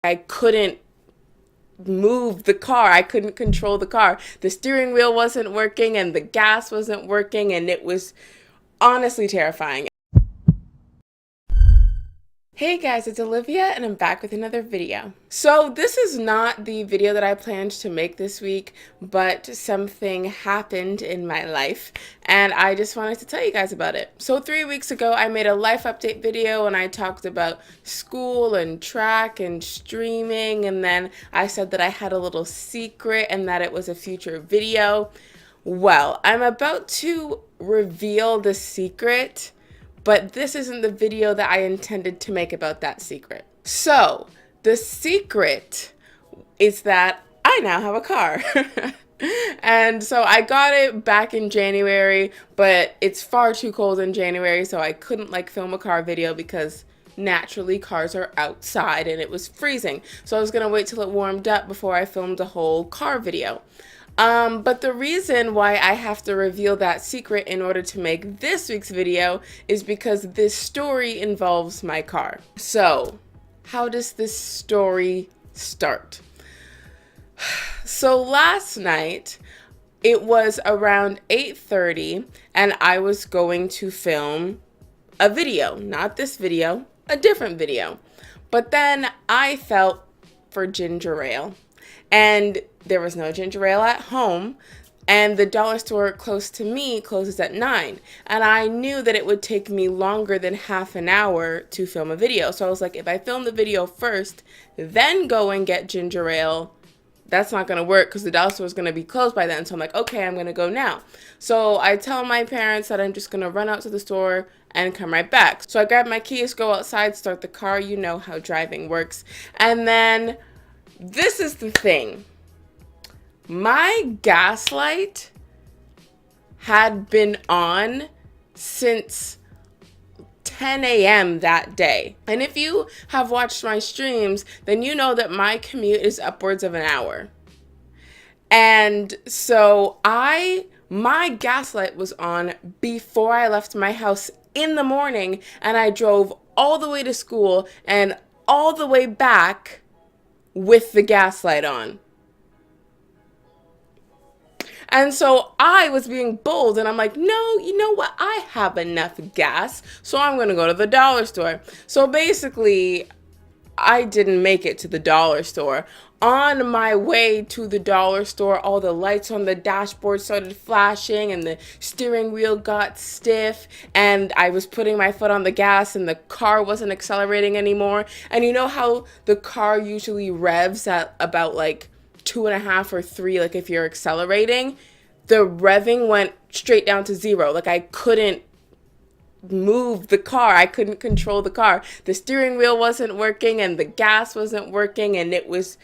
I couldn't move the car. I couldn't control the car. The steering wheel wasn't working and the gas wasn't working, and it was honestly terrifying. Hey guys, it's Olivia and I'm back with another video. So this is not the video that I planned to make this week, but something happened in my life and I just wanted to tell you guys about it. So 3 weeks ago I made a life update video and I talked about school and track and streaming, and then I said that I had a little secret and that it was a future video. Well, I'm about to reveal the secret, but this isn't the video that I intended to make about that secret. So, the secret is that I now have a car. And so I got it back in January, but it's far too cold in January, so I couldn't film a car video because naturally cars are outside and it was freezing. So I was gonna wait till it warmed up before I filmed a whole car video. But the reason why I have to reveal that secret in order to make this week's video is because this story involves my car. So, how does this story start? So last night, it was around 8:30 and I was going to film a video. Not this video, a different video. But then I felt for ginger ale. And there was no ginger ale at home, and the dollar store close to me closes at 9. And I knew that it would take me longer than half an hour to film a video. So I was like, if I film the video first, then go and get ginger ale, that's not going to work because the dollar store is going to be closed by then. So I'm like, okay, I'm going to go now. So I tell my parents that I'm just going to run out to the store and come right back. So I grab my keys, go outside, start the car. You know how driving works. And then this is the thing. My gas light had been on since 10 a.m. that day. And if you have watched my streams, then you know that my commute is upwards of an hour. And so my gas light was on before I left my house in the morning, and I drove all the way to school and all the way back with the gas light on. And so I was being bold and I'm like, no, you know what? I have enough gas, so I'm going to go to the dollar store. So basically, I didn't make it to the dollar store. On my way to the dollar store, all the lights on the dashboard started flashing and the steering wheel got stiff and I was putting my foot on the gas and the car wasn't accelerating anymore. And you know how the car usually revs at about 2.5 or 3, if you're accelerating? The revving went straight down to 0. I couldn't move the car. I couldn't control the car. The steering wheel wasn't working and the gas wasn't working, and it was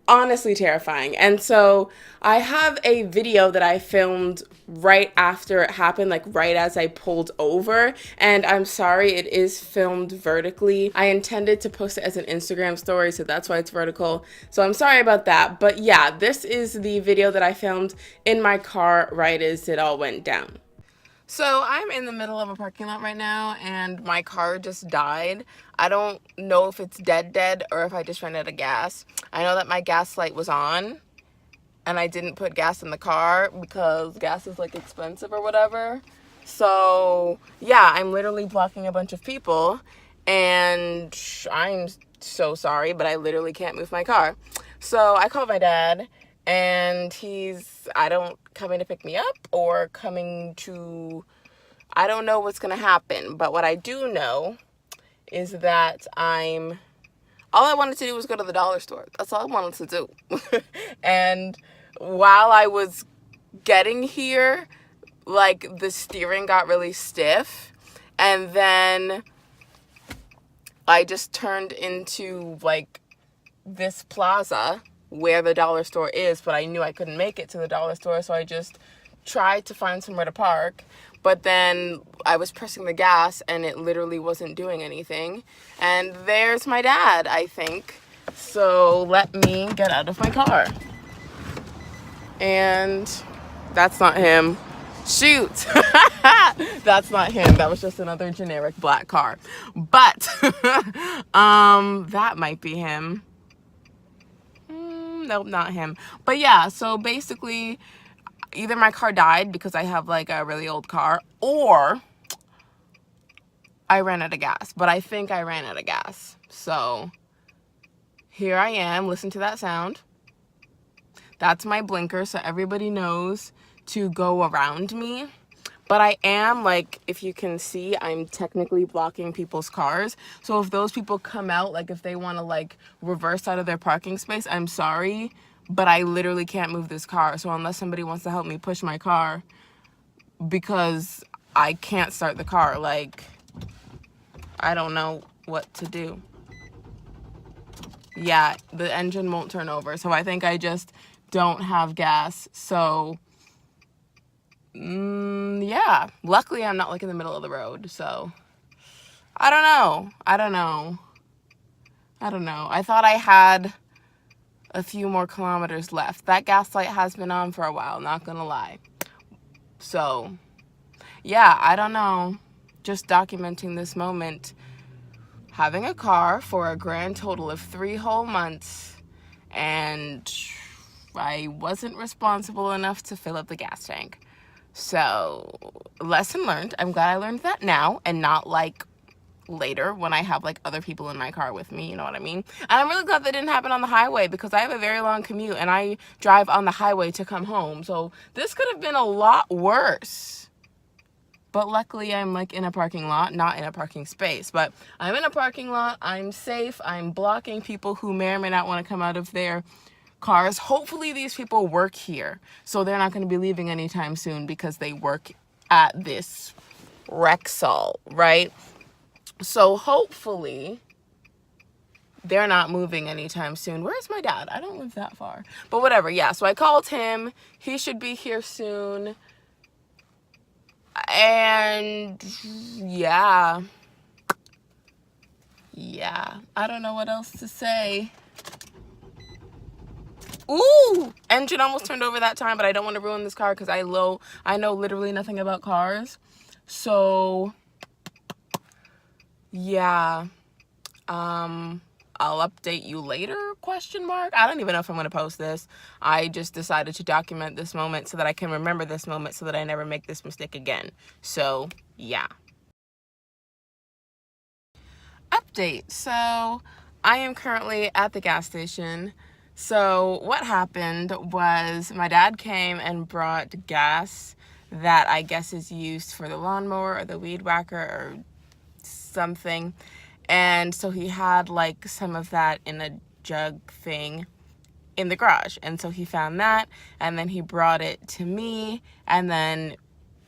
honestly terrifying. And so I have a video that I filmed right after it happened, right as I pulled over, and I'm sorry, it is filmed vertically. I intended to post it as an Instagram story, so that's why it's vertical. So I'm sorry about that. But yeah, this is the video that I filmed in my car right as it all went down. So I'm in the middle of a parking lot right now and my car just died. I don't know if it's dead or if I just ran out of gas. I know that my gas light was on and I didn't put gas in the car because gas is expensive or whatever. So yeah, I'm literally blocking a bunch of people and I'm so sorry, but I literally can't move my car. So I called my dad and he's, coming to pick me up or coming to, I don't know what's going to happen. But what I do know is that all I wanted to do was go to the dollar store. That's all I wanted to do. And while I was getting here, the steering got really stiff. And then I just turned into this plaza where the dollar store is, but I knew I couldn't make it to the dollar store, so I just tried to find somewhere to park. But then I was pressing the gas and it literally wasn't doing anything. And there's my dad, I think. So let me get out of my car. And that's not him. Shoot. That's not him. That was just another generic black car. But that might be him. Nope, not him. But yeah, so basically either my car died because I have like a really old car, or I ran out of gas. But I think I ran out of gas. So here I am. Listen to that sound. That's my blinker, so everybody knows to go around me. But I am, like, if you can see, I'm technically blocking people's cars. So if those people come out, like, if they want to, like, reverse out of their parking space, I'm sorry, but I literally can't move this car. So unless somebody wants to help me push my car, because I can't start the car, like, I don't know what to do. Yeah, the engine won't turn over. So I think I just don't have gas. So yeah, luckily I'm not like in the middle of the road, so I don't know. I thought I had a few more kilometers left. That gas light has been on for a while, not gonna lie. So yeah, I don't know. Just documenting this moment. Having a car for a grand total of 3 whole months, and I wasn't responsible enough to fill up the gas tank. So, lesson learned. I'm glad I learned that now and not like later when I have like other people in my car with me, you know what I mean? And I'm really glad that didn't happen on the highway because I have a very long commute and I drive on the highway to come home. So this could have been a lot worse. But luckily I'm like in a parking lot, not in a parking space, but I'm in a parking lot. I'm safe. I'm blocking people who may or may not want to come out of their cars. Hopefully these people work here, so they're not going to be leaving anytime soon because they work at this Rexall, right? So hopefully they're not moving anytime soon. Where's my dad? I don't live that far, but whatever. Yeah, so I called him. He should be here soon. And yeah, I don't know what else to say. Ooh, engine almost turned over that time, but I don't want to ruin this car because I know literally nothing about cars. So yeah, I'll update you later, question mark. I don't even know if I'm going to post this. I just decided to document this moment so that I can remember this moment so that I never make this mistake again. So yeah. Update. So I am currently at the gas station. So what happened was my dad came and brought gas that I guess is used for the lawnmower or the weed whacker or something. And so he had like some of that in a jug thing in the garage. And so he found that and then he brought it to me and then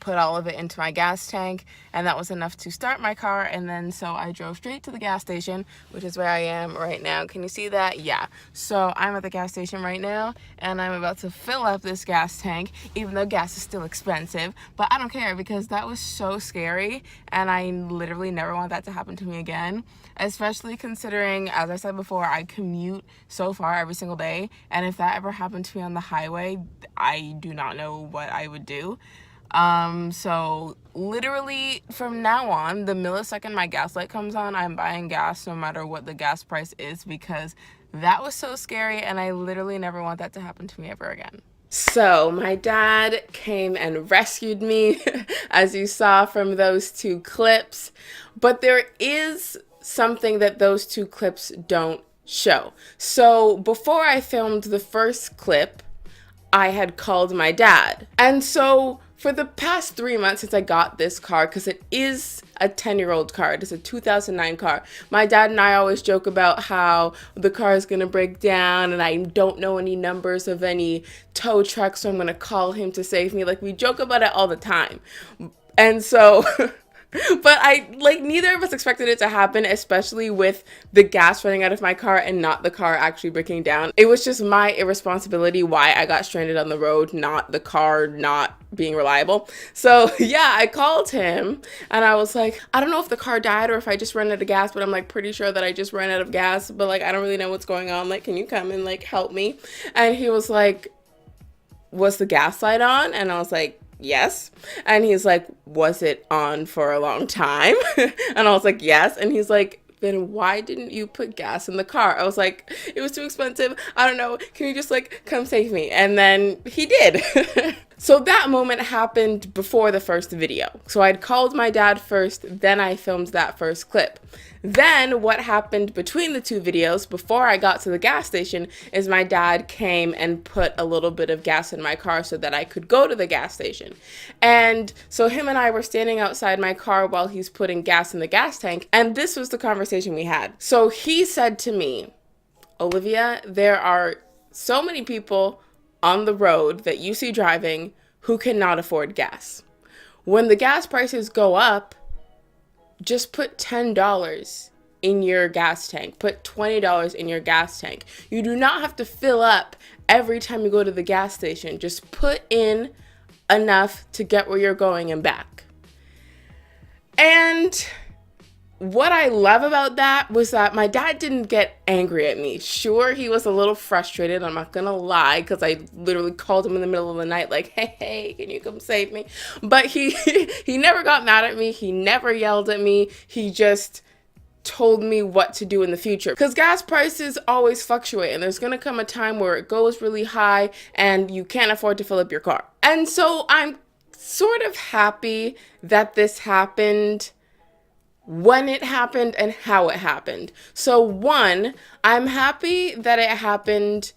put all of it into my gas tank, and that was enough to start my car. And then so I drove straight to the gas station, which is where I am right now. Can you see that? Yeah. So I'm at the gas station right now and I'm about to fill up this gas tank, even though gas is still expensive, but I don't care because that was so scary and I literally never want that to happen to me again, especially considering, as I said before, I commute so far every single day, and if that ever happened to me on the highway, I do not know what I would do. So literally from now on, the millisecond my gas light comes on, I'm buying gas no matter what the gas price is, because that was so scary and I literally never want that to happen to me ever again. So my dad came and rescued me, as you saw from those 2 clips, but there is something that those 2 clips don't show. So before I filmed the first clip, I had called my dad. And so for the past 3 months since I got this car, because it is a 10-year-old car, it is a 2009 car, my dad and I always joke about how the car is going to break down and I don't know any numbers of any tow trucks, so I'm going to call him to save me. Like, we joke about it all the time. And so but neither of us expected it to happen, especially with the gas running out of my car and not the car actually breaking down. It was just my irresponsibility why I got stranded on the road, not the car not being reliable. So yeah, I called him and I was like, I don't know if the car died or if I just ran out of gas, but I'm like pretty sure that I just ran out of gas, but like I don't really know what's going on. Like, can you come and like help me? And he was like, was the gas light on? And I was like, yes. And he's like, was it on for a long time? And I was like, yes. And he's like, husband, why didn't you put gas in the car? I was like, it was too expensive. I don't know. Can you just like come save me? And then he did. So that moment happened before the first video. So I'd called my dad first, then I filmed that first clip. Then what happened between the two videos before I got to the gas station is my dad came and put a little bit of gas in my car so that I could go to the gas station. And so him and I were standing outside my car while he's putting gas in the gas tank. And this was the conversation we had. So he said to me, Olivia, there are so many people on the road that you see driving who cannot afford gas. When the gas prices go up, just put $10 in your gas tank. Put $20 in your gas tank. You do not have to fill up every time you go to the gas station. Just put in enough to get where you're going and back. And what I love about that was that my dad didn't get angry at me. Sure, he was a little frustrated, I'm not gonna lie, because I literally called him in the middle of the night like, hey, can you come save me? But he never got mad at me. He never yelled at me. He just told me what to do in the future. Because gas prices always fluctuate, and there's gonna come a time where it goes really high and you can't afford to fill up your car. And so I'm sort of happy that this happened, when it happened and how it happened. So one, I'm happy that it happened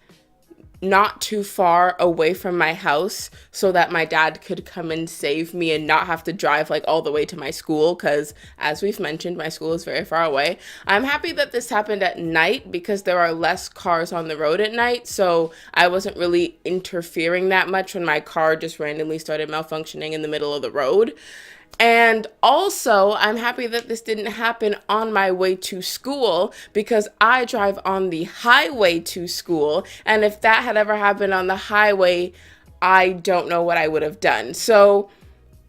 not too far away from my house so that my dad could come and save me and not have to drive like all the way to my school, because as we've mentioned, my school is very far away. I'm happy that this happened at night because there are less cars on the road at night, so I wasn't really interfering that much when my car just randomly started malfunctioning in the middle of the road. And also, I'm happy that this didn't happen on my way to school because I drive on the highway to school. And if that had ever happened on the highway, I don't know what I would have done. So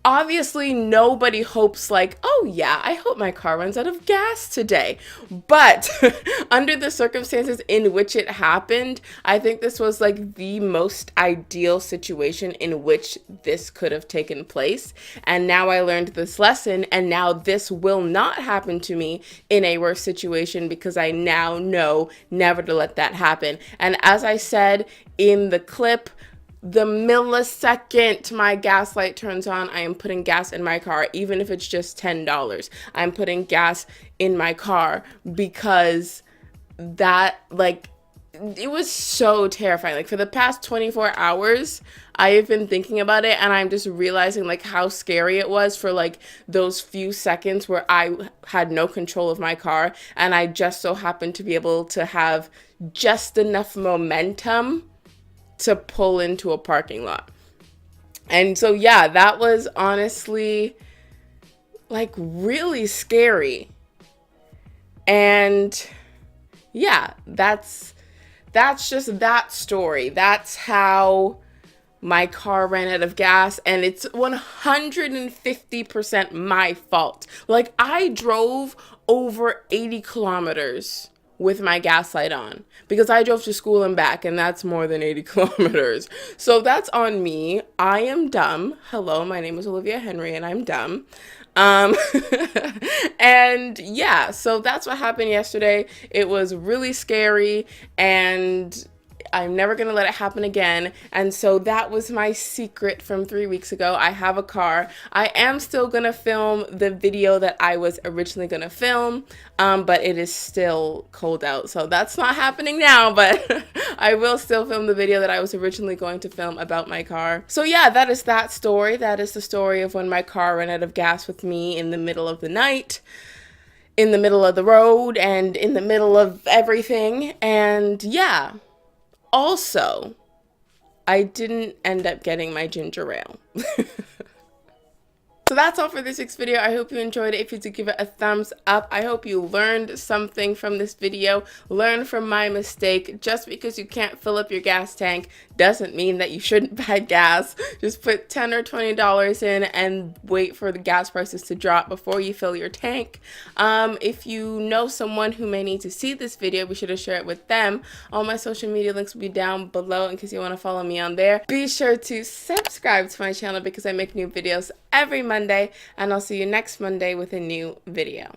obviously nobody hopes like, oh yeah, I hope my car runs out of gas today. But under the circumstances in which it happened, I think this was like the most ideal situation in which this could have taken place. And now I learned this lesson, and now this will not happen to me in a worse situation because I now know never to let that happen. And as I said in the clip, the millisecond my gas light turns on, I am putting gas in my car, even if it's just $10. I'm putting gas in my car because that, like, it was so terrifying. Like, for the past 24 hours, I have been thinking about it, and I'm just realizing, like, how scary it was for, like, those few seconds where I had no control of my car, and I just so happened to be able to have just enough momentum to pull into a parking lot. And so yeah, that was honestly like really scary. And yeah, that's just that story. That's how my car ran out of gas, and it's 150% my fault. Like, I drove over 80 kilometers with my gas light on because I drove to school and back, and that's more than 80 kilometers. So that's on me. I am dumb. Hello, my name is Olivia Henry, and I'm dumb. And yeah, so that's what happened yesterday. It was really scary, and I'm never gonna let it happen again. And so that was my secret from 3 weeks ago. I have a car. I am still gonna film the video that I was originally gonna film, but it is still cold out, so that's not happening now, but I will still film the video that I was originally going to film about my car. So yeah, that is that story. That is the story of when my car ran out of gas with me in the middle of the night, in the middle of the road, and in the middle of everything. And yeah. Also, I didn't end up getting my ginger ale. So that's all for this week's video. I hope you enjoyed it. If you did, give it a thumbs up. I hope you learned something from this video. Learn from my mistake. Just because you can't fill up your gas tank doesn't mean that you shouldn't buy gas. Just put $10 or $20 in and wait for the gas prices to drop before you fill your tank. If you know someone who may need to see this video, be sure to share it with them. All my social media links will be down below in case you want to follow me on there. Be sure to subscribe to my channel because I make new videos every Monday, and I'll see you next Monday with a new video.